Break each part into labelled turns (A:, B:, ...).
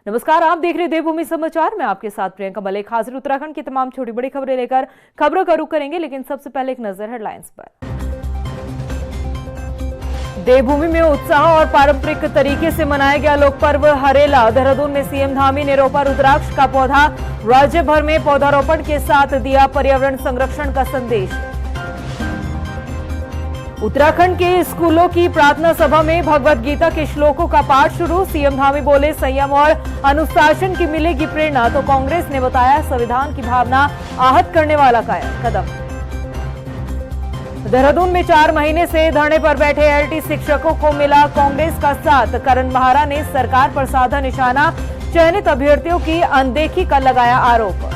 A: नमस्कार, आप देख रहे देवभूमि समाचार। मैं आपके साथ प्रियंका मलिक हाजिर उत्तराखंड की तमाम छोटी बड़ी खबरें लेकर खबरों का रुख करेंगे, लेकिन सबसे पहले एक नजर हेडलाइंस पर। देवभूमि में उत्साह और पारंपरिक तरीके से मनाया गया लोक पर्व हरेला। देहरादून में सीएम धामी ने रोपा रुद्राक्ष का पौधा। राज्य भर में पौधारोपण के साथ दिया पर्यावरण संरक्षण का संदेश। उत्तराखंड के स्कूलों की प्रार्थना सभा में भगवत गीता के श्लोकों का पाठ शुरू। सीएम धामी बोले, संयम और अनुशासन की मिलेगी प्रेरणा, तो कांग्रेस ने बताया संविधान की भावना आहत करने वाला कदम। देहरादून में 4 महीने से धरने पर बैठे एलटी शिक्षकों को मिला कांग्रेस का साथ। करण महारा ने सरकार पर साधा निशाना, चयनित अभ्यर्थियों की अनदेखी का लगाया आरोप।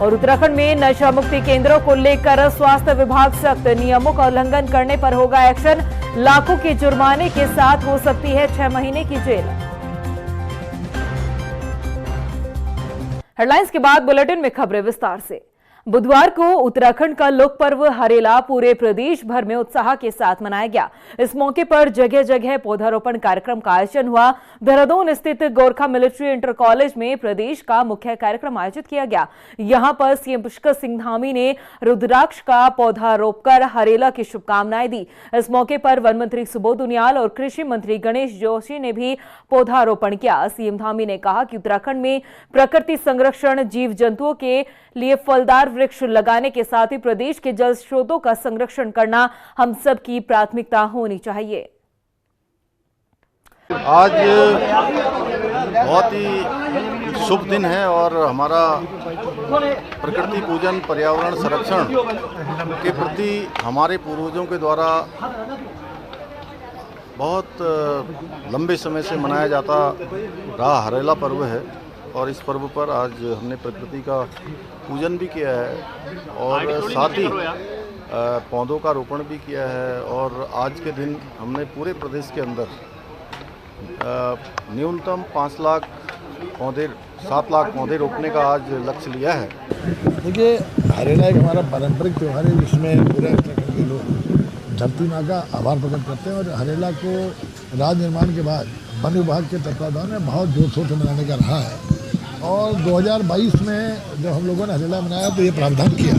A: और उत्तराखंड में नशा मुक्ति केंद्रों को लेकर स्वास्थ्य विभाग सख्त। नियमों का उल्लंघन करने पर होगा एक्शन। लाखों के जुर्माने के साथ हो सकती है 6 महीने की जेल। हेडलाइंस के बाद बुलेटिन में खबरें विस्तार से। बुधवार को उत्तराखंड का लोक पर्व हरेला पूरे प्रदेश भर में उत्साह के साथ मनाया गया। इस मौके पर जगह जगह पौधारोपण कार्यक्रम का आयोजन हुआ। देहरादून स्थित गोरखा मिलिट्री इंटर कॉलेज में प्रदेश का मुख्य कार्यक्रम आयोजित किया गया। यहां पर सीएम पुष्कर सिंह धामी ने रुद्राक्ष का पौधा रोपकर हरेला की शुभकामनाएं दी। इस मौके पर वन मंत्री सुबोध उनियाल और कृषि मंत्री गणेश जोशी ने भी पौधारोपण किया। सीएम धामी ने कहा कि उत्तराखंड में प्रकृति संरक्षण, जीव जंतुओं के लिए फलदार वृक्ष लगाने के साथ ही प्रदेश के जल स्रोतों का संरक्षण करना हम सब की प्राथमिकता होनी चाहिए।
B: आज बहुत ही शुभ दिन है और हमारा प्रकृति पूजन, पर्यावरण संरक्षण के प्रति हमारे पूर्वजों के द्वारा बहुत लंबे समय से मनाया जाता रहा हरेला पर्व है। और इस पर्व पर आज हमने प्रकृति का पूजन भी किया है और साथ ही पौधों का रोपण भी किया है। और आज के दिन हमने पूरे प्रदेश के अंदर न्यूनतम 5 लाख पौधे, 7 लाख पौधे रोपने का आज लक्ष्य लिया है।
C: देखिए, हरेला एक हमारा पारंपरिक त्यौहार है जिसमें पूरे उत्तराखंड के लोग धरती माँ का आभार प्रकट करते हैं। और हरेला को राज्य निर्माण के बाद वन विभाग के तत्वाधान में बहुत जोर शोर से मनाने का रहा है। और 2022 में जब हम लोगों ने हरेला मनाया तो ये प्रावधान किया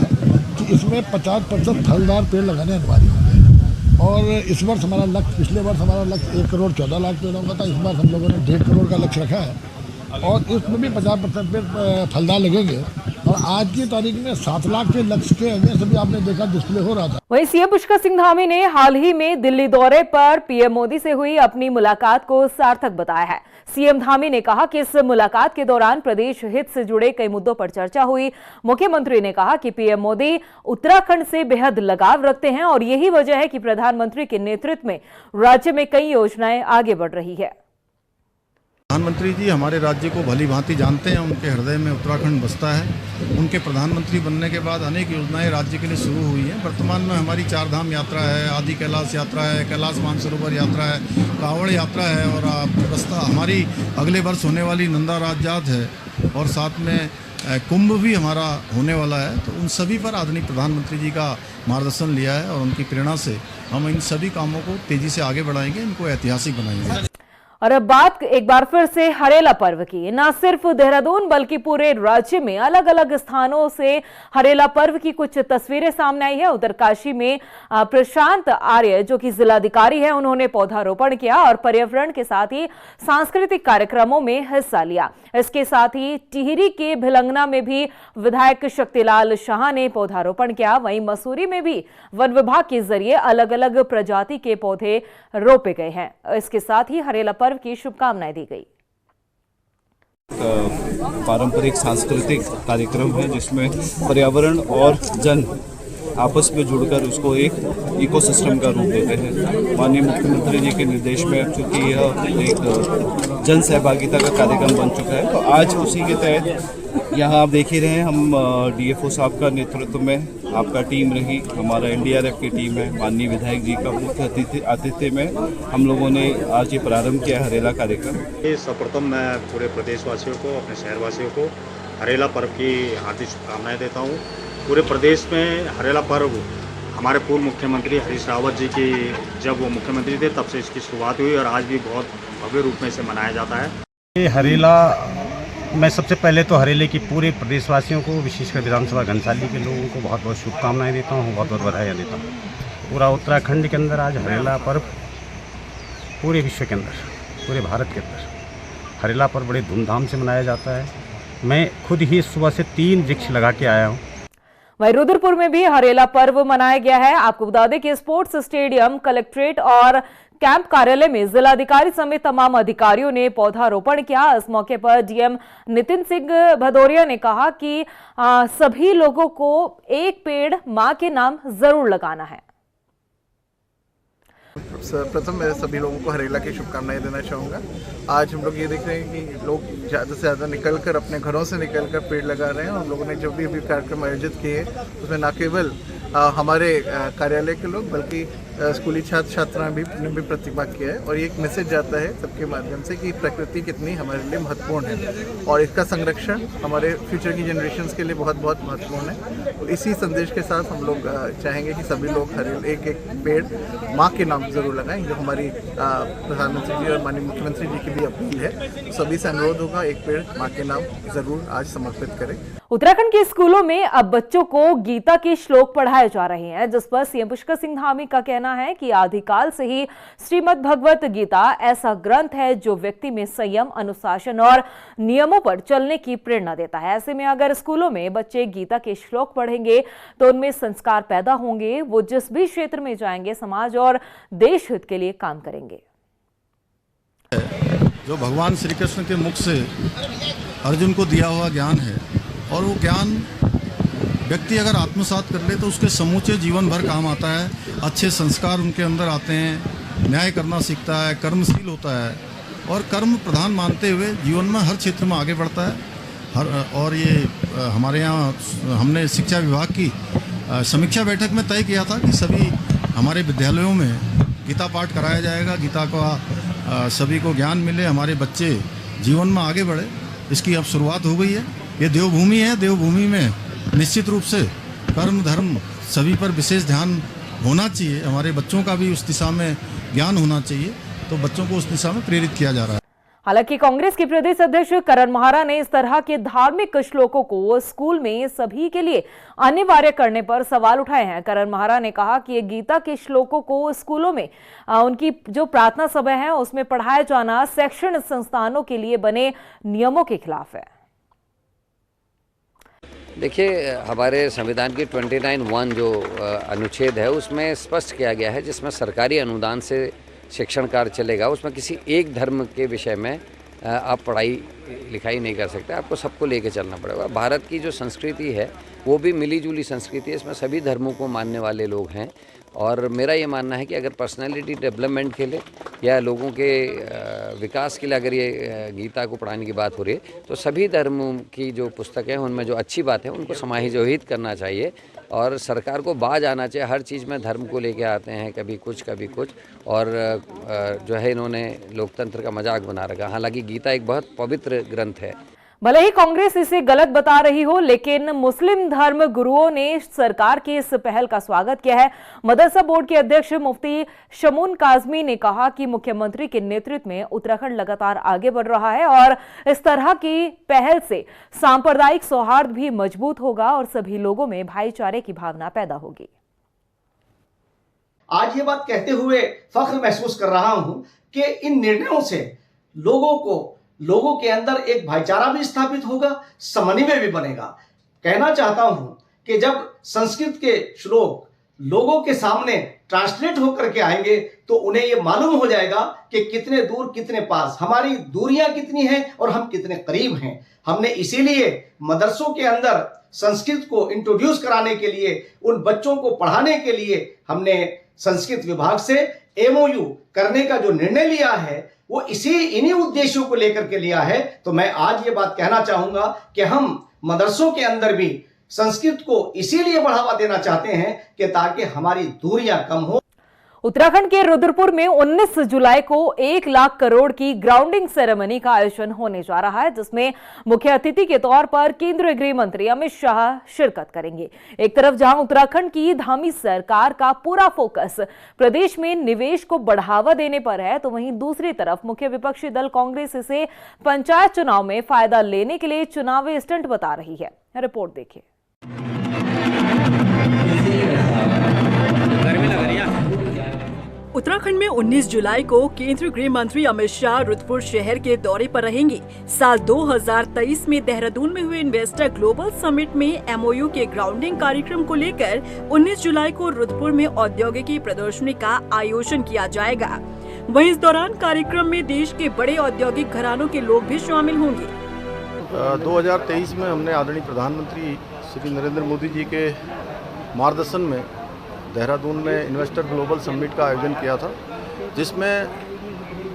C: कि इसमें 50% फलदार पेड़ लगाने अनिवार्य होंगे। और इस वर्ष हमारा लक्ष्य, पिछले वर्ष हमारा लक्ष्य 1 करोड़ 14 लाख पेड़ों का था। इस बार हम लोगों ने 1.5 करोड़ का लक्ष्य रखा है और इसमें भी 50% पेड़ फलदार लगेंगे। और आज की तारीख में 7 लाख के लक्ष्य के अगेंस्ट भी आपने देखा डिस्प्ले हो रहा था।
A: वहीं सीएम पुष्कर सिंह धामी ने हाल ही में दिल्ली दौरे पर पीएम मोदी से हुई अपनी मुलाकात को सार्थक बताया है। सीएम धामी ने कहा कि इस मुलाकात के दौरान प्रदेश हित से जुड़े कई मुद्दों पर चर्चा हुई। मुख्यमंत्री ने कहा कि पीएम मोदी उत्तराखंड से बेहद लगाव रखते हैं और यही वजह है कि प्रधानमंत्री के नेतृत्व में राज्य में कई योजनाएं आगे बढ़ रही है।
B: प्रधानमंत्री जी हमारे राज्य को भली भांति जानते हैं, उनके हृदय में उत्तराखंड बसता है। उनके प्रधानमंत्री बनने के बाद अनेक योजनाएं राज्य के लिए शुरू हुई हैं। वर्तमान में हमारी 4 धाम यात्रा है, आदि कैलाश यात्रा है, कैलाश मानसरोवर यात्रा है, कांवड़ यात्रा है और रास्ता हमारी अगले वर्ष होने वाली नंदा राजजात है और साथ में कुंभ भी हमारा होने वाला है। तो उन सभी पर आदरणीय प्रधानमंत्री जी का मार्गदर्शन लिया है और उनकी प्रेरणा से हम इन सभी कामों को तेजी से आगे बढ़ाएंगे, इनको ऐतिहासिक बनाएंगे।
A: और अब बात एक बार फिर से हरेला पर्व की। न सिर्फ देहरादून बल्कि पूरे राज्य में अलग अलग स्थानों से हरेला पर्व की कुछ तस्वीरें सामने आई है। उत्तरकाशी में प्रशांत आर्य जो कि जिलाधिकारी है, उन्होंने पौधारोपण किया और पर्यावरण के साथ ही सांस्कृतिक कार्यक्रमों में हिस्सा लिया। इसके साथ ही टिहरी के भिलंगना में भी विधायक शक्तिलाल शाह ने पौधारोपण किया। वहीं मसूरी में भी वन विभाग के जरिए अलग अलग प्रजाति के पौधे रोपे गए हैं। इसके साथ ही हरेला पर्व की शुभकामनाएं दी गई।
D: पारंपरिक सांस्कृतिक कार्यक्रम है जिसमें पर्यावरण और जन आपस में जुड़कर उसको एक इकोसिस्टम का रूप देते हैं। माननीय मुख्यमंत्री जी के निर्देश में चूँकि यह एक जन सहभागिता का कार्यक्रम बन चुका है, तो आज उसी के तहत यहाँ आप देख ही रहे हैं, हम डीएफओ साहब का नेतृत्व में आपका टीम रही, हमारा एनडीआरएफ की टीम है, माननीय विधायक जी का मुख्य आतिथ्य में हम लोगों ने आज ये प्रारंभ किया हरेला कार्यक्रम।
E: सर्वप्रथम मैं पूरे प्रदेशवासियों को, अपने शहरवासियों को हरेला पर्व की हार्दिक शुभकामनाएं देता हूँ। पूरे प्रदेश में हरेला पर्व हमारे पूर्व मुख्यमंत्री हरीश रावत जी की जब वो मुख्यमंत्री थे तब से इसकी शुरुआत हुई और आज भी बहुत भव्य रूप में इसे मनाया जाता है।
F: ये हरेला, मैं सबसे पहले तो हरेले की पूरे प्रदेशवासियों को, विशेषकर विधानसभा घनसाली के लोगों को बहुत बहुत शुभकामनाएं देता हूँ, बहुत बहुत बधाई देता हूँ। पूरा उत्तराखंड के अंदर आज हरेला पर्व, पूरे विश्व के अंदर, पूरे भारत के अंदर हरेला पर्व बड़े धूमधाम से मनाया जाता है। मैं खुद ही सुबह से 3 वृक्ष लगा के आया हूँ।
A: वहीं रुद्रपुर में भी हरेला पर्व मनाया गया है। आपको बता दें कि स्पोर्ट्स स्टेडियम, कलेक्ट्रेट और कैंप कार्यालय में जिलाधिकारी समेत तमाम अधिकारियों ने पौधारोपण किया। इस मौके पर डीएम नितिन सिंह भदौरिया ने कहा कि सभी लोगों को एक पेड़ मां के नाम जरूर लगाना है।
G: प्रथम मैं सभी लोगों को हरेला की शुभकामनाएं देना चाहूँगा। आज हम लोग ये देख रहे हैं कि लोग ज़्यादा से ज़्यादा निकलकर, अपने घरों से निकलकर पेड़ लगा रहे हैं। हम लोगों ने जो भी कार्यक्रम आयोजित किए उसमें न केवल हमारे कार्यालय के लोग बल्कि स्कूली छात्र छात्राएं ने भी प्रतिभाग किया है और ये एक मैसेज जाता है सबके माध्यम से कि प्रकृति कितनी हमारे लिए महत्वपूर्ण है और इसका संरक्षण हमारे फ्यूचर की जनरेशन्स के लिए बहुत बहुत महत्वपूर्ण है। तो इसी संदेश के साथ हम लोग चाहेंगे कि सभी लोग एक एक पेड़ माँ के नाम जरूर लगाएं, जो हमारी प्रधानमंत्री जी और माननीय मुख्यमंत्री जी की भी अपील है। तो सभी से अनुरोध होगा एक पेड़ माँ के नाम जरूर आज समर्पित करें।
A: उत्तराखंड के स्कूलों में अब बच्चों को गीता के श्लोक पढ़ाए जा रहे हैं, जिस पर सीएम पुष्कर सिंह धामी का कहना है कि आदिकाल से ही श्रीमद् भगवत गीता ऐसा ग्रंथ है जो व्यक्ति में संयम, अनुशासन और नियमों पर चलने की प्रेरणा देता है। ऐसे में अगर स्कूलों में बच्चे गीता के श्लोक पढ़ेंगे तो उनमें संस्कार पैदा होंगे। वो जिस भी क्षेत्र में जाएंगे समाज और देश हित के लिए काम करेंगे।
B: जो भगवान श्री कृष्ण के मुख से अर्जुन को दिया हुआ ज्ञान है और वो ज्ञान व्यक्ति अगर आत्मसात कर ले तो उसके समूचे जीवन भर काम आता है। अच्छे संस्कार उनके अंदर आते हैं, न्याय करना सीखता है, कर्मशील होता है और कर्म प्रधान मानते हुए जीवन में हर क्षेत्र में आगे बढ़ता है। और ये हमारे यहाँ हमने शिक्षा विभाग की समीक्षा बैठक में तय किया था कि सभी हमारे विद्यालयों में गीता पाठ कराया जाएगा, गीता का सभी को ज्ञान मिले, हमारे बच्चे जीवन में आगे बढ़े। इसकी अब शुरुआत हो गई है। ये देवभूमि है, देवभूमि में निश्चित रूप से कर्म धर्म सभी पर विशेष ध्यान होना चाहिए। हमारे बच्चों का भी उस दिशा में ज्ञान होना चाहिए, तो बच्चों को उस दिशा में प्रेरित किया जा रहा है।
A: हालांकि कांग्रेस के प्रदेश अध्यक्ष करण महारा ने इस तरह के धार्मिक श्लोकों को स्कूल में सभी के लिए अनिवार्य करने पर सवाल उठाए हैं। करण महारा ने कहा कि ये गीता के श्लोकों को स्कूलों में उनकी जो प्रार्थना सभा है उसमें पढ़ाया जाना शैक्षणिक संस्थानों के लिए बने नियमों के खिलाफ है।
H: देखिए, हमारे संविधान की 29(1) जो अनुच्छेद है उसमें स्पष्ट किया गया है, जिसमें सरकारी अनुदान से शिक्षण कार्य चलेगा। उसमें किसी एक धर्म के विषय में आप पढ़ाई लिखाई नहीं कर सकते, आपको सबको लेके चलना पड़ेगा। भारत की जो संस्कृति है वो भी मिली जुली संस्कृति है, इसमें सभी धर्मों को मानने वाले लोग हैं। और मेरा ये मानना है कि अगर पर्सनैलिटी डेवलपमेंट के लिए या लोगों के विकास के लिए अगर ये गीता को पढ़ाने की बात हो रही है तो सभी धर्मों की जो पुस्तकें हैं उनमें जो अच्छी बात है उनको समाहित करना चाहिए और सरकार को बाज आना चाहिए। हर चीज़ में धर्म को लेके आते हैं, कभी कुछ और जो है इन्होंने लोकतंत्र का मजाक बना रखा। हालांकि गीता एक बहुत पवित्र ग्रंथ है।
A: भले ही कांग्रेस इसे गलत बता रही हो, लेकिन मुस्लिम धर्म गुरुओं ने सरकार की इस पहल का स्वागत किया है। मदरसा बोर्ड के अध्यक्ष मुफ्ती शमून काजमी ने कहा कि मुख्यमंत्री के नेतृत्व में उत्तराखंड लगातार आगे बढ़ रहा है और इस तरह की पहल से सांप्रदायिक सौहार्द भी मजबूत होगा और सभी लोगों में भाईचारे की भावना पैदा होगी।
I: आज ये बात कहते हुए फख्र महसूस कर रहा हूं कि इन निर्णयों से लोगों के अंदर एक भाईचारा भी स्थापित होगा, समन्वय भी बनेगा। कहना चाहता हूं कि जब संस्कृत के श्लोक लोगों के सामने ट्रांसलेट होकर के आएंगे तो उन्हें यह मालूम हो जाएगा कि कितने दूर कितने पास, हमारी दूरियां कितनी हैं और हम कितने करीब हैं। हमने इसीलिए मदरसों के अंदर संस्कृत को इंट्रोड्यूस कराने के लिए, उन बच्चों को पढ़ाने के लिए हमने संस्कृत विभाग से MOU करने का जो निर्णय लिया है वो इन्हीं उद्देश्यों को लेकर के लिया है। तो मैं आज ये बात कहना चाहूंगा कि हम मदरसों के अंदर भी संस्कृत को इसीलिए बढ़ावा देना चाहते हैं कि ताकि हमारी दूरियां कम हो।
A: उत्तराखंड के रुद्रपुर में 19 जुलाई को 1 लाख करोड़ की ग्राउंडिंग सेरेमनी का आयोजन होने जा रहा है, जिसमें मुख्य अतिथि के तौर पर केंद्रीय गृह मंत्री अमित शाह शिरकत करेंगे। एक तरफ जहां उत्तराखंड की धामी सरकार का पूरा फोकस प्रदेश में निवेश को बढ़ावा देने पर है, तो वहीं दूसरी तरफ मुख्य विपक्षी दल कांग्रेस इसे पंचायत चुनाव में फायदा लेने के लिए चुनावी स्टंट बता रही है। रिपोर्ट देखिए।
J: उत्तराखंड में 19 जुलाई को केंद्रीय गृह मंत्री अमित शाह रुद्रपुर शहर के दौरे पर रहेंगे। साल 2023 में देहरादून में हुए इन्वेस्टर ग्लोबल समिट में एमओयू के ग्राउंडिंग कार्यक्रम को लेकर 19 जुलाई को रुद्रपुर में औद्योगिकी प्रदर्शनी का आयोजन किया जाएगा। वहीं इस दौरान कार्यक्रम में देश के बड़े औद्योगिक घरानों के लोग भी शामिल होंगे।
B: 2023 में हमने आदरणीय प्रधानमंत्री श्री नरेंद्र मोदी जी के मार्गदर्शन में देहरादून में इन्वेस्टर ग्लोबल समिट का आयोजन किया था, जिसमें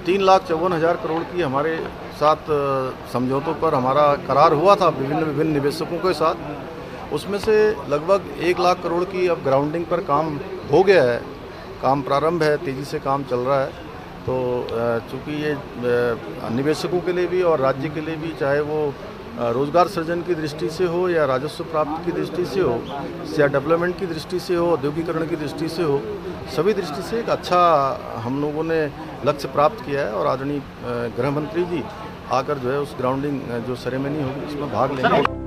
B: 3,54,000 करोड़ की हमारे साथ समझौतों पर हमारा करार हुआ था विभिन्न निवेशकों के साथ। उसमें से लगभग 1 लाख करोड़ की अब ग्राउंडिंग पर काम हो गया है, काम प्रारंभ है, तेज़ी से काम चल रहा है। तो चूँकि ये निवेशकों के लिए भी और राज्य के लिए भी, चाहे वो रोजगार सृजन की दृष्टि से हो या राजस्व प्राप्ति की दृष्टि से हो या डेवलपमेंट की दृष्टि से हो, औद्योगिकरण की दृष्टि से हो, सभी दृष्टि से एक अच्छा हम लोगों ने लक्ष्य प्राप्त किया है। और आदरणीय गृह मंत्री जी आकर जो है उस ग्राउंडिंग जो सेरेमनी होगी उसमें भाग लेंगे।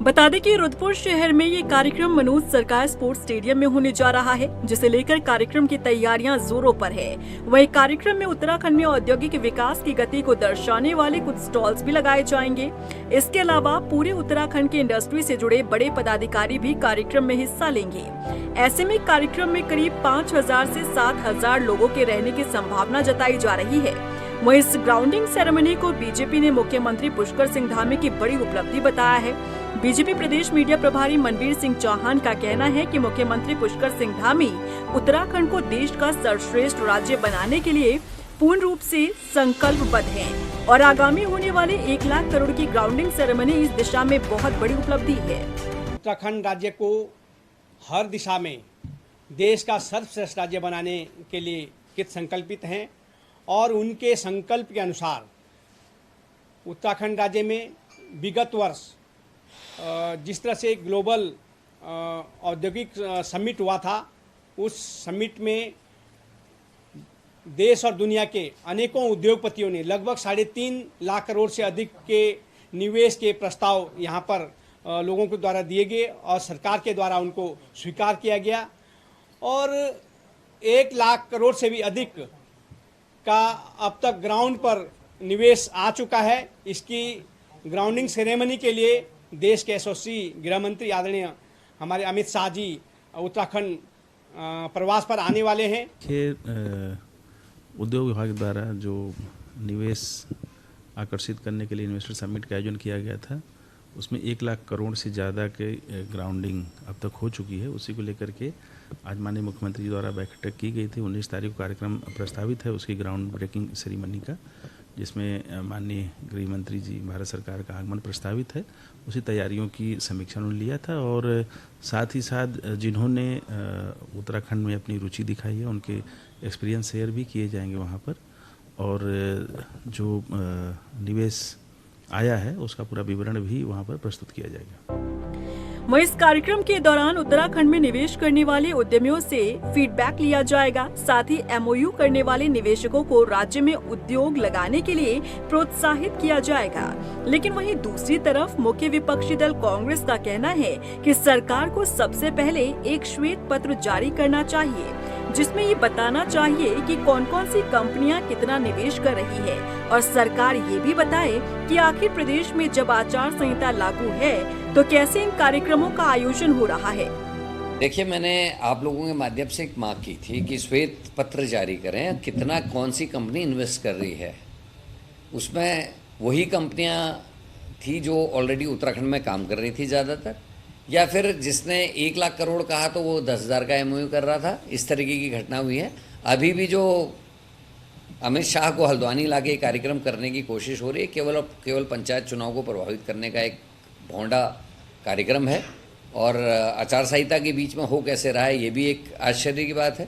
J: बता दें कि रुद्रपुर शहर में ये कार्यक्रम मनोज सरकार स्पोर्ट्स स्टेडियम में होने जा रहा है, जिसे लेकर कार्यक्रम की तैयारियां जोरों पर है। वहीं कार्यक्रम में उत्तराखंड में औद्योगिक विकास की गति को दर्शाने वाले कुछ स्टॉल्स भी लगाए जाएंगे। इसके अलावा पूरे उत्तराखंड की इंडस्ट्री से जुड़े बड़े पदाधिकारी भी कार्यक्रम में हिस्सा लेंगे। ऐसे में कार्यक्रम में करीब 5,000 से 7,000 लोगों के रहने की संभावना जताई जा रही है। वहीं इस ग्राउंडिंग सेरेमनी को बीजेपी ने मुख्यमंत्री पुष्कर सिंह धामी की बड़ी उपलब्धि बताया है। बीजेपी प्रदेश मीडिया प्रभारी मनवीर सिंह चौहान का कहना है कि मुख्यमंत्री पुष्कर सिंह धामी उत्तराखंड को देश का सर्वश्रेष्ठ राज्य बनाने के लिए पूर्ण रूप से संकल्पबद्ध हैं और आगामी होने वाले 1 लाख करोड़ की ग्राउंडिंग सेरेमनी इस दिशा में बहुत बड़ी उपलब्धि है।
K: उत्तराखंड राज्य को हर दिशा में देश का सर्वश्रेष्ठ राज्य बनाने के लिए कृत संकल्पित हैं और उनके संकल्प के अनुसार उत्तराखंड राज्य में विगत वर्ष जिस तरह से ग्लोबल औद्योगिक समिट हुआ था, उस समिट में देश और दुनिया के अनेकों उद्योगपतियों ने लगभग 3.5 लाख करोड़ से अधिक के निवेश के प्रस्ताव यहाँ पर लोगों के द्वारा दिए गए और सरकार के द्वारा उनको स्वीकार किया गया और 1 लाख करोड़ से भी अधिक का अब तक ग्राउंड पर निवेश आ चुका है। इसकी ग्राउंडिंग सेरेमनी के लिए देश के यशस्वी गृह मंत्री आदरणीय हमारे अमित शाह जी उत्तराखंड प्रवास पर आने वाले हैं।
L: उद्योग विभाग द्वारा जो निवेश आकर्षित करने के लिए इन्वेस्टर समिट का आयोजन किया गया था, उसमें 1 लाख करोड़ से ज़्यादा के ग्राउंडिंग अब तक हो चुकी है। उसी को लेकर के आज माननीय मुख्यमंत्री जी द्वारा बैठक की गई थी। 19 तारीख को कार्यक्रम प्रस्तावित है उसकी ग्राउंड ब्रेकिंग सेरेमनी का, जिसमें माननीय गृह मंत्री जी भारत सरकार का आगमन प्रस्तावित है। उसी तैयारियों की समीक्षा उन्होंने लिया था और साथ ही साथ जिन्होंने उत्तराखंड में अपनी रुचि दिखाई है उनके एक्सपीरियंस शेयर भी किए जाएंगे वहाँ पर, और जो निवेश आया है उसका पूरा विवरण भी वहाँ पर प्रस्तुत किया जाएगा।
J: वहीं इस कार्यक्रम के दौरान उत्तराखंड में निवेश करने वाले उद्यमियों से फीडबैक लिया जाएगा। साथ ही एमओयू करने वाले निवेशकों को राज्य में उद्योग लगाने के लिए प्रोत्साहित किया जाएगा। लेकिन वहीं दूसरी तरफ मुख्य विपक्षी दल कांग्रेस का कहना है कि सरकार को सबसे पहले एक श्वेत पत्र जारी करना चाहिए, जिसमें ये बताना चाहिए कि कौन कौन सी कंपनियां कितना निवेश कर रही है और सरकार ये भी बताए कि आखिर प्रदेश में जब आचार संहिता लागू है तो कैसे इन कार्यक्रमों का आयोजन हो रहा है।
H: देखिए, मैंने आप लोगों के माध्यम से एक मांग की थी कि श्वेत पत्र जारी करें, कितना कौन सी कंपनी इन्वेस्ट कर रही है। उसमें वही कंपनियां थी जो ऑलरेडी उत्तराखंड में काम कर रही थी ज़्यादातर, या फिर जिसने 1 लाख करोड़ कहा तो वो 10,000 का एमओयू कर रहा था। इस तरीके की घटना हुई है। अभी भी जो अमित शाह को हल्द्वानी लाके कार्यक्रम करने की कोशिश हो रही है, केवल पंचायत चुनाव को प्रभावित करने का एक भोंडा कार्यक्रम है और आचार संहिता के बीच में हो कैसे रहा है, ये भी एक आश्चर्य की बात है।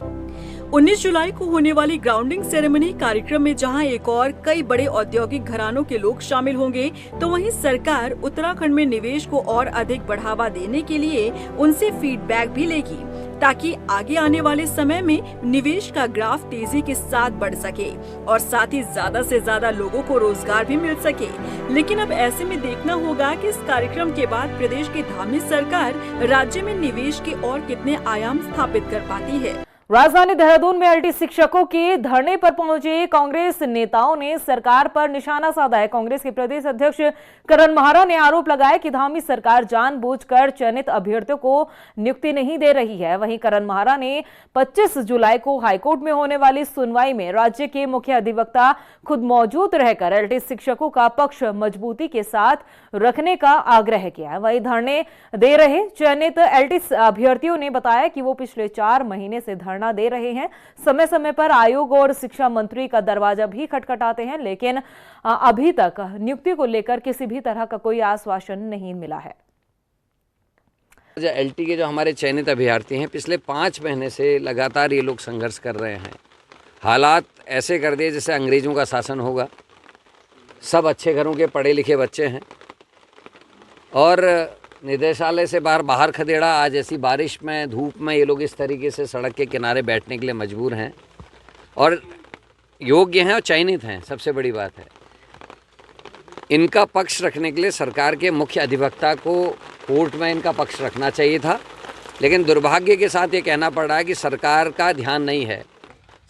J: 19 जुलाई को होने वाली ग्राउंडिंग सेरेमनी कार्यक्रम में जहां एक और कई बड़े औद्योगिक घरानों के लोग शामिल होंगे, तो वहीं सरकार उत्तराखंड में निवेश को और अधिक बढ़ावा देने के लिए उनसे फीडबैक भी लेगी, ताकि आगे आने वाले समय में निवेश का ग्राफ तेजी के साथ बढ़ सके और साथ ही ज्यादा से ज्यादा लोगों को रोजगार भी मिल सके। लेकिन अब ऐसे में देखना होगा कि इस कार्यक्रम के बाद प्रदेश की धामी सरकार राज्य में निवेश के और कितने आयाम स्थापित कर पाती है।
A: राजधानी देहरादून में एलटी शिक्षकों के धरने पर पहुंचे कांग्रेस नेताओं ने सरकार पर निशाना साधा है। कांग्रेस के प्रदेश अध्यक्ष करण महारा ने आरोप लगाया कि धामी सरकार जानबूझकर चयनित अभ्यर्थियों को नियुक्ति नहीं दे रही है। वहीं करण महारा ने 25 जुलाई को हाईकोर्ट में होने वाली सुनवाई में राज्य के मुख्य अधिवक्ता खुद मौजूद रहकर एलटी शिक्षकों का पक्ष मजबूती के साथ रखने का आग्रह किया। वहीं धरने दे रहे चयनित एलटी अभ्यर्थियों ने बताया कि वो पिछले 4 महीने से धरना दे रहे हैं। समय समय पर आयोग और शिक्षा मंत्री का दरवाजा भी खटखटाते हैं, लेकिन अभी तक नियुक्ति को लेकर किसी भी तरह का कोई आश्वासन नहीं मिला है।
H: एलटी के जो हमारे चयनित अभ्यर्थी हैं, पिछले 5 महीने से लगातार ये लोग संघर्ष कर रहे हैं। हालात ऐसे कर दिए जैसे अंग्रेजों का शासन होगा। सब अच्छे घरों के पढ़े लिखे बच्चे हैं और निदेशालय से बाहर खदेड़ा। आज ऐसी बारिश में, धूप में ये लोग इस तरीके से सड़क के किनारे बैठने के लिए मजबूर हैं और योग्य हैं और चयनित हैं। सबसे बड़ी बात है, इनका पक्ष रखने के लिए सरकार के मुख्य अधिवक्ता को कोर्ट में इनका पक्ष रखना चाहिए था, लेकिन दुर्भाग्य के साथ ये कहना पड़ रहा है कि सरकार का ध्यान नहीं है।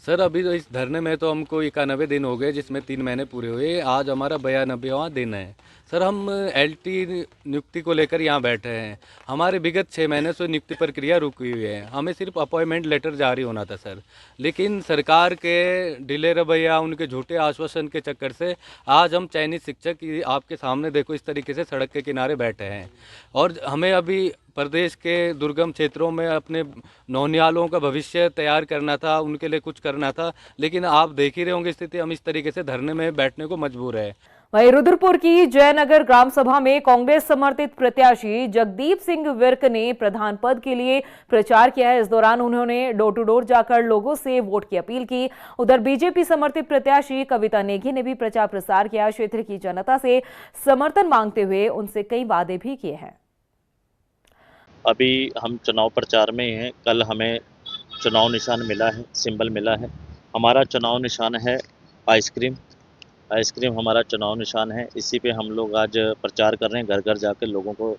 M: सर, अभी तो इस धरने में तो हमको 91 दिन हो गए, जिसमें 3 महीने पूरे हुए। आज हमारा 92वां दिन है। सर, हम एलटी नियुक्ति को लेकर यहाँ बैठे हैं। हमारे विगत 6 महीने से नियुक्ति प्रक्रिया रुकी हुई है। हमें सिर्फ अपॉइंटमेंट लेटर जारी होना था सर, लेकिन सरकार के डिले रवैया, उनके झूठे आश्वासन के चक्कर से आज हम चयनित शिक्षक आपके सामने देखो इस तरीके से सड़क के किनारे बैठे हैं। और हमें अभी प्रदेश के दुर्गम क्षेत्रों में अपने नौनिहालों का भविष्य तैयार करना था, उनके लिए कुछ करना था, लेकिन आप देख ही रहे होंगे स्थिति, हम इस तरीके से धरने में बैठने को मजबूर है।
A: वहीं रुद्रपुर की जयनगर ग्राम सभा में कांग्रेस समर्थित प्रत्याशी जगदीप सिंह विर्क ने प्रधान पद के लिए प्रचार किया है। इस दौरान उन्होंने डोर टू डोर जाकर लोगों से वोट की अपील की। उधर बीजेपी समर्थित प्रत्याशी कविता नेगी ने भी प्रचार प्रसार किया। क्षेत्र की जनता से समर्थन मांगते हुए उनसे कई वादे भी किए हैं।
N: अभी हम चुनाव प्रचार में हैं। कल हमें चुनाव निशान मिला है, सिंबल मिला है। हमारा चुनाव निशान है आइसक्रीम। आइसक्रीम हमारा चुनाव निशान है। इसी पे हम लोग आज प्रचार कर रहे हैं। घर घर जाकर लोगों को,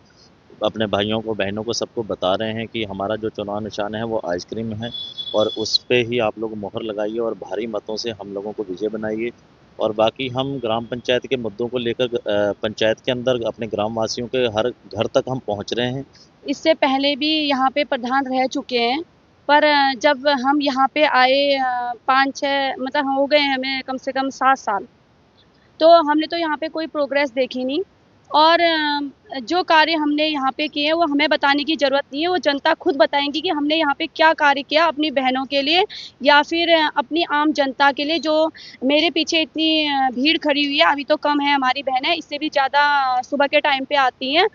N: अपने भाइयों को, बहनों को, सबको बता रहे हैं कि हमारा जो चुनाव निशान है वो आइसक्रीम है और उस पे ही आप लोग मोहर लगाइए और भारी मतों से हम लोगों को विजय बनाइए। और बाकी हम ग्राम पंचायत के मुद्दों को लेकर पंचायत के अंदर अपने ग्रामवासियों के हर घर तक हम पहुंच रहे हैं।
O: इससे पहले भी यहाँ पे प्रधान रह चुके हैं, पर जब हम यहाँ पे आए 5-6 मतलब हो गए हमें कम से कम 7 साल, तो हमने तो यहाँ पे कोई प्रोग्रेस देखी नहीं। और जो कार्य हमने यहाँ पे किए हैं वो हमें बताने की ज़रूरत नहीं है, वो जनता खुद बताएंगी कि हमने यहाँ पे क्या कार्य किया अपनी बहनों के लिए या फिर अपनी आम जनता के लिए। जो मेरे पीछे इतनी भीड़ खड़ी हुई है, अभी तो कम है हमारी बहनें, इससे भी ज़्यादा सुबह के टाइम पे आती हैं,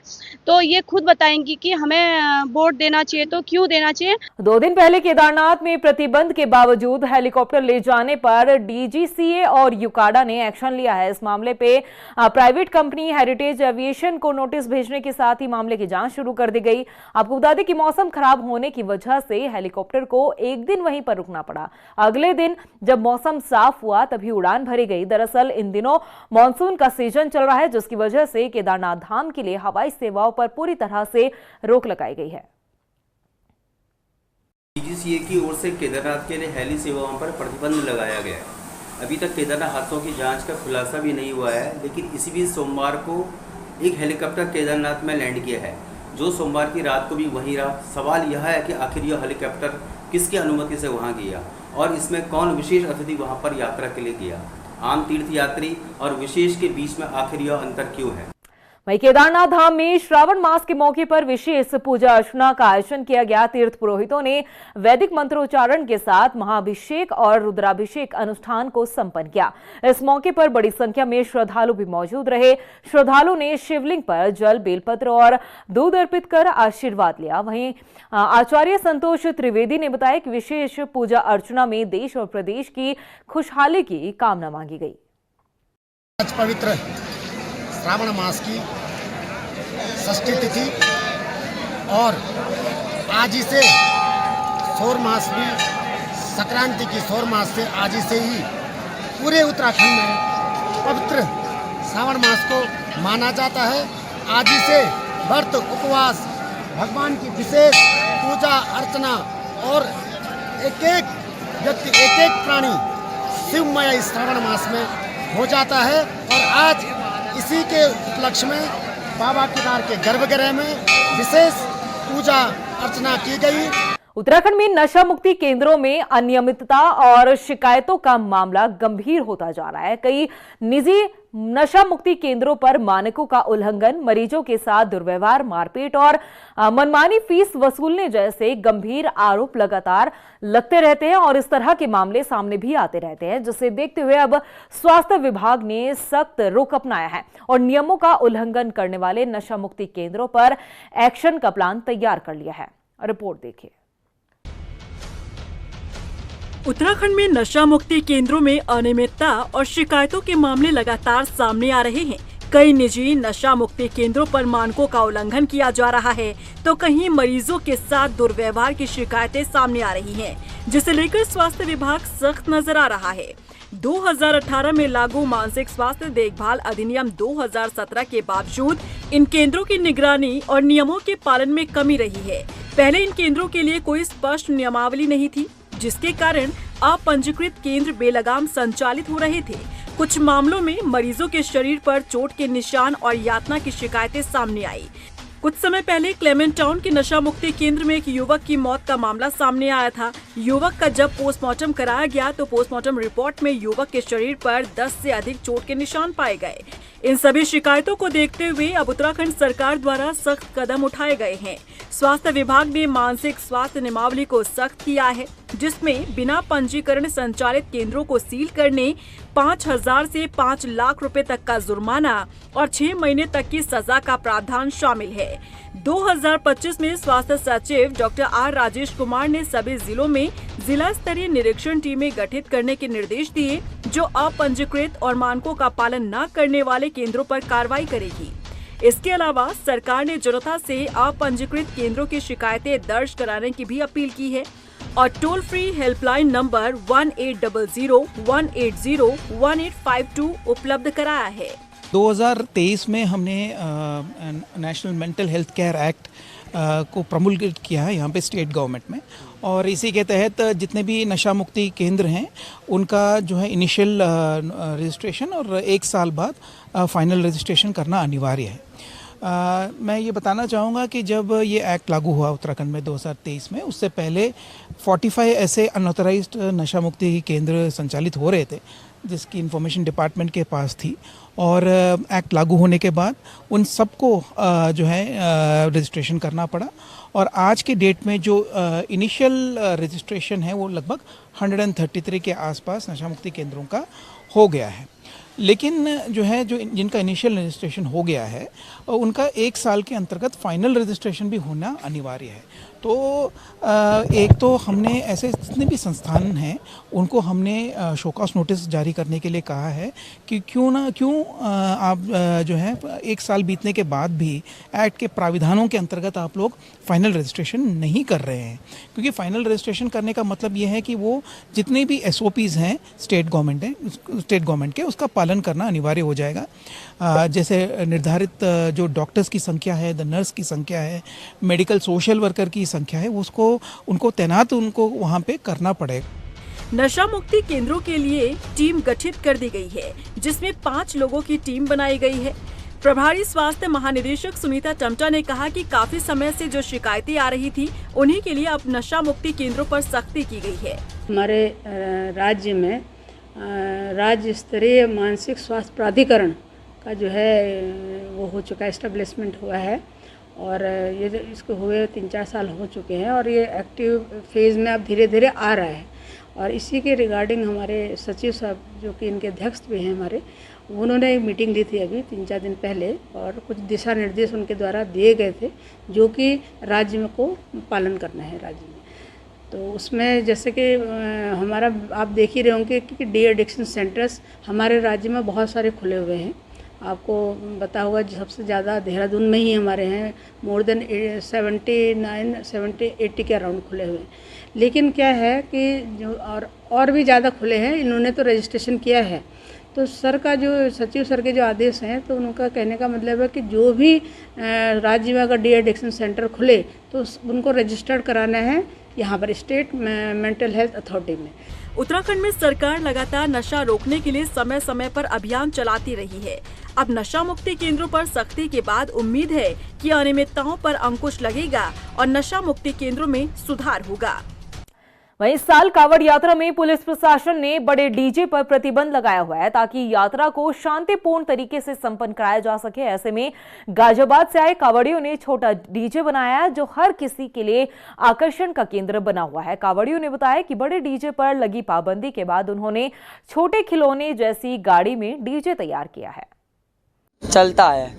O: तो ये खुद बताएंगी कि हमें वोट देना चाहिए तो क्यों देना चाहिए।
A: 2 दिन पहले केदारनाथ में प्रतिबंध के बावजूद हेलीकॉप्टर ले जाने पर डीजीसीए और यूकाडा ने एक्शन लिया है। इस मामले पे प्राइवेट कंपनी हेरिटेज एविएशन को नोटिस भेजने के साथ ही मामले की जांच शुरू कर दी गई। आपको बता दें कि मौसम खराब होने की वजह से हेलीकॉप्टर को एक दिन वहीं पर रुकना पड़ा। अगले दिन जब मौसम साफ हुआ तभी उड़ान भरी गई। दरअसल इन दिनों मानसून का सीजन चल रहा है, जिसकी वजह से केदारनाथ धाम के लिए हवाई सेवाओं पर पूरी तरह से रोक लगाई गई है।
P: डीजीसीए की ओर से केदारनाथ के लिए हेली सेवाओं पर प्रतिबंध लगाया गया है। अभी तक केदारनाथ हादसों की जांच का खुलासा भी नहीं हुआ है, लेकिन इसी बीच सोमवार को एक हेलीकॉप्टर केदारनाथ में लैंड किया है, जो सोमवार की रात को भी वहीं रहा। सवाल यह है कि आखिर यह हेलीकॉप्टर किसकी अनुमति से वहां गया और इसमें कौन विशेष अतिथि वहां पर यात्रा के लिए गया। आम तीर्थ यात्री और विशेष के बीच में आखिर यह अंतर क्यों है।
A: वहीं केदारनाथ धाम में श्रावण मास के मौके पर विशेष पूजा अर्चना का आयोजन किया गया। तीर्थ पुरोहितों ने वैदिक मंत्रोच्चारण के साथ महाअभिषेक और रुद्राभिषेक अनुष्ठान को संपन्न किया। इस मौके पर बड़ी संख्या में श्रद्धालु भी मौजूद रहे। श्रद्धालुओं ने शिवलिंग पर जल, बेलपत्र और दूध अर्पित कर आशीर्वाद लिया। वहीं आचार्य संतोष त्रिवेदी ने बताया कि विशेष पूजा अर्चना में देश और प्रदेश की खुशहाली की कामना मांगी गई।
Q: आज पवित्र श्रावण मास की षष्ठी तिथि और आज ही से सौर मास भी, संक्रांति की सौर मास से आज ही से ही पूरे उत्तराखंड में पवित्र श्रावण मास को माना जाता है। आज ही से व्रत, उपवास, भगवान की विशेष पूजा अर्चना और एक एक व्यक्ति, एक एक प्राणी शिवमय इस श्रावण मास में हो जाता है। और आज इसी के उपलक्ष्य में बाबा केदार के गर्भगृह में विशेष पूजा अर्चना की गई।
A: उत्तराखंड में नशा मुक्ति केंद्रों में अनियमितता और शिकायतों का मामला गंभीर होता जा रहा है। कई निजी नशा मुक्ति केंद्रों पर मानकों का उल्लंघन, मरीजों के साथ दुर्व्यवहार, मारपीट और मनमानी फीस वसूलने जैसे गंभीर आरोप लगातार लगते रहते हैं और इस तरह के मामले सामने भी आते रहते हैं, जिसे देखते हुए अब स्वास्थ्य विभाग ने सख्त रुख अपनाया है और नियमों का उल्लंघन करने वाले नशा मुक्ति केंद्रों पर एक्शन का प्लान तैयार कर लिया है। रिपोर्ट देखिए।
J: उत्तराखंड में नशा मुक्ति केंद्रों में अनियमितता और शिकायतों के मामले लगातार सामने आ रहे हैं। कई निजी नशा मुक्ति केंद्रों पर मानकों का उल्लंघन किया जा रहा है तो कहीं मरीजों के साथ दुर्व्यवहार की शिकायतें सामने आ रही हैं, जिसे लेकर स्वास्थ्य विभाग सख्त नजर आ रहा है। 2018 में लागू मानसिक स्वास्थ्य देखभाल अधिनियम 2017 के बावजूद इन केंद्रों की निगरानी और नियमों के पालन में कमी रही है। पहले इन केंद्रों के लिए कोई स्पष्ट नियमावली नहीं थी, जिसके कारण अपंजीकृत केंद्र बेलगाम संचालित हो रहे थे। कुछ मामलों में मरीजों के शरीर पर चोट के निशान और यातना की शिकायतें सामने आई। कुछ समय पहले क्लेमेंट टाउन के नशा मुक्ति केंद्र में एक युवक की मौत का मामला सामने आया था। युवक का जब पोस्टमार्टम कराया गया तो पोस्टमार्टम रिपोर्ट में युवक के शरीर पर 10 से अधिक चोट के निशान पाए गए। इन सभी शिकायतों को देखते हुए अब उत्तराखंड सरकार द्वारा सख्त कदम उठाए गए हैं। स्वास्थ्य विभाग ने मानसिक स्वास्थ्य नियमावली को सख्त किया है, जिसमें बिना पंजीकरण संचालित केंद्रों को सील करने 5,000 से 5 लाख रुपए तक का जुर्माना और 6 महीने तक की सजा का प्रावधान शामिल है। 2025 में स्वास्थ्य सचिव डॉक्टर आर राजेश कुमार ने सभी जिलों में जिला स्तरीय निरीक्षण टीमें गठित करने के निर्देश दिए, जो अपंजीकृत और मानकों का पालन न करने वाले केंद्रों पर कार्रवाई करेगी। इसके अलावा सरकार ने जनता से अपंजीकृत केंद्रों की शिकायतें दर्ज कराने की भी अपील की है और टोल फ्री हेल्पलाइन नंबर 1800-180-1852 उपलब्ध कराया है।
R: 2023 में हमने national mental health care act को प्रमोल्गेट किया है यहाँ पे स्टेट गवर्नमेंट में, और इसी के तहत जितने भी नशा मुक्ति केंद्र हैं उनका जो है इनिशियल रजिस्ट्रेशन और 1 साल बाद फाइनल रजिस्ट्रेशन करना अनिवार्य है। मैं ये बताना चाहूँगा कि जब ये एक्ट लागू हुआ उत्तराखंड में 2023 में, उससे पहले 45 ऐसे अनऑथराइज्ड नशा मुक्ति केंद्र संचालित हो रहे थे जिसकी इंफॉर्मेशन डिपार्टमेंट के पास थी, और एक्ट लागू होने के बाद उन सबको जो है रजिस्ट्रेशन करना पड़ा। और आज के डेट में जो इनिशियल रजिस्ट्रेशन है वो लगभग 133 के आसपास नशा मुक्ति केंद्रों का हो गया है। लेकिन जो है जो जिनका इनिशियल रजिस्ट्रेशन हो गया है उनका 1 साल के अंतर्गत फाइनल रजिस्ट्रेशन भी होना अनिवार्य है। तो एक तो हमने ऐसे जितने भी संस्थान हैं उनको हमने शोकॉस नोटिस जारी करने के लिए कहा है कि क्यों आप जो है 1 साल बीतने के बाद भी एक्ट के प्राविधानों के अंतर्गत आप लोग फाइनल रजिस्ट्रेशन नहीं कर रहे हैं, क्योंकि फाइनल रजिस्ट्रेशन करने का मतलब ये है कि वो जितने भी SOPs हैं स्टेट गवर्नमेंट के उसका पालन करना अनिवार्य हो जाएगा। जैसे निर्धारित जो डॉक्टर्स की संख्या है, द नर्स की संख्या है, मेडिकल सोशल वर्कर की संख्या है, उसको उनको तैनात उनको वहाँ पे करना पड़ेगा।
J: नशा मुक्ति केंद्रों के लिए टीम गठित कर दी गई है, जिसमें 5 लोगों की टीम बनाई गई है। प्रभारी स्वास्थ्य महानिदेशक सुनीता टमटा ने कहा कि काफी समय से जो शिकायतें आ रही थी उन्हीं के लिए अब नशा मुक्ति केंद्रों पर सख्ती की गई है।
S: हमारे राज्य में राज्य स्तरीय मानसिक स्वास्थ्य प्राधिकरण का जो है वो हो चुका है, एस्टेब्लिशमेंट हुआ है और ये इसको हुए 3-4 साल हो चुके हैं और ये एक्टिव फेज़ में अब धीरे धीरे आ रहा है। और इसी के रिगार्डिंग हमारे सचिव साहब जो कि इनके अध्यक्ष भी हैं हमारे, उन्होंने एक मीटिंग ली थी अभी 3-4 दिन पहले और कुछ दिशा निर्देश उनके द्वारा दिए गए थे जो कि राज्य में को पालन करना है राज्य में। तो उसमें जैसे कि हमारा आप देख ही रहे होंगे कि डी एडिक्शन सेंटर्स हमारे राज्य में बहुत सारे खुले हुए हैं। आपको पता होगा सबसे ज़्यादा देहरादून में ही हमारे हैं, मोर देन 70-80 के अराउंड खुले हुए हैं। लेकिन क्या है कि जो और भी ज़्यादा खुले हैं, इन्होंने तो रजिस्ट्रेशन किया है। तो सर का जो सचिव सर के जो आदेश हैं तो उनका कहने का मतलब है कि जो भी राज्य में अगर डी एडिक्शन सेंटर खुले तो उनको रजिस्टर्ड कराना है यहाँ पर स्टेट मेंटल हेल्थ अथॉरिटी में।
J: उत्तराखंड में सरकार लगातार नशा रोकने के लिए समय समय पर अभियान चलाती रही है। अब नशा मुक्ति केंद्रों पर सख्ती के बाद उम्मीद है कि अनियमितताओं पर अंकुश लगेगा और नशा मुक्ति केंद्रों में सुधार होगा।
A: वहीं इस साल कांवड़ यात्रा में पुलिस प्रशासन ने बड़े डीजे पर प्रतिबंध लगाया हुआ है ताकि यात्रा को शांतिपूर्ण तरीके से संपन्न कराया जा सके। ऐसे में गाजियाबाद से आए कांवड़ियों ने छोटा डीजे बनाया है जो हर किसी के लिए आकर्षण का केंद्र बना हुआ है। कांवड़ियों ने बताया कि बड़े डीजे पर लगी पाबंदी के बाद उन्होंने छोटे खिलौने जैसी गाड़ी में डीजे तैयार किया है।
T: चलता है,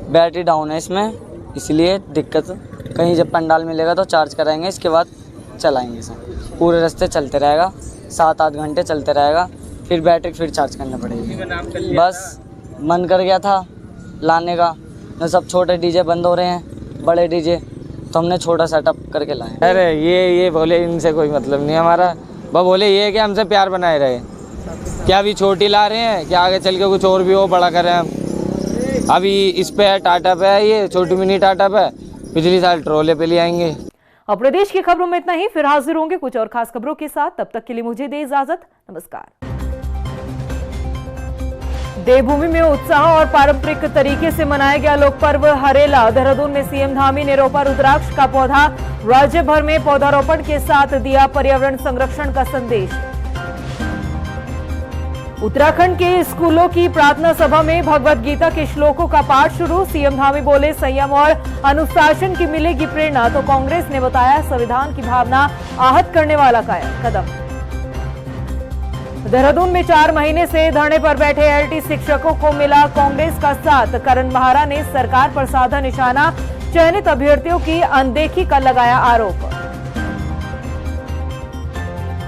T: बैटरी डाउन है इसमें, इसलिए दिक्कत। कहीं जब पंडाल मिलेगा तो चार्ज कराएंगे, इसके बाद चलाएंगे इसे। पूरे रास्ते चलते रहेगा, 7-8 घंटे चलते रहेगा, फिर बैटरी फिर चार्ज करना पड़ेगी। बस मन कर गया था लाने का, न सब छोटे डीजे बंद हो रहे हैं, बड़े डीजे तो हमने छोटा सेटअप करके लाए।
U: अरे ये बोले इनसे कोई मतलब नहीं हमारा, वो बोले ये कि हमसे प्यार बनाए रहे। क्या अभी छोटी ला रहे हैं, क्या आगे चल के कुछ और भी हो बड़ा करें हम। अभी इस पे है टाटा पे है, ये छोटी मिनी टाटा पे, पिछली साल ट्रोले पे ले आएंगे।
A: और प्रदेश की खबरों में इतना ही, फिर हाजिर होंगे कुछ और खास खबरों के साथ। तब तक के लिए मुझे दे इजाजत, नमस्कार। देवभूमि में उत्साह और पारंपरिक तरीके से मनाया गया लोक पर्व हरेला। देहरादून में सीएम धामी ने रोपा रुद्राक्ष का पौधा, राज्य भर में पौधारोपण के साथ दिया पर्यावरण संरक्षण का संदेश। उत्तराखंड के स्कूलों की प्रार्थना सभा में भगवत गीता के श्लोकों का पाठ शुरू। सीएम धामी बोले संयम और अनुशासन की मिलेगी प्रेरणा, तो कांग्रेस ने बताया संविधान की भावना आहत करने वाला कदम। देहरादून में 4 महीने से धरने पर बैठे एलटी शिक्षकों को मिला कांग्रेस का साथ। करण महारा ने सरकार पर साधा निशाना, चयनित अभ्यर्थियों की अनदेखी का लगाया आरोप।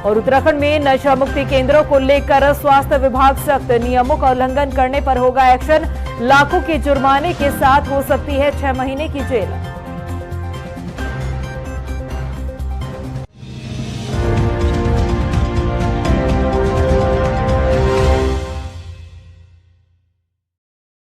A: और उत्तराखंड में नशा मुक्ति केंद्रों को लेकर स्वास्थ्य विभाग सख्त, नियमों का उल्लंघन करने पर होगा एक्शन। लाखों के जुर्माने के साथ हो सकती है 6 महीने की जेल।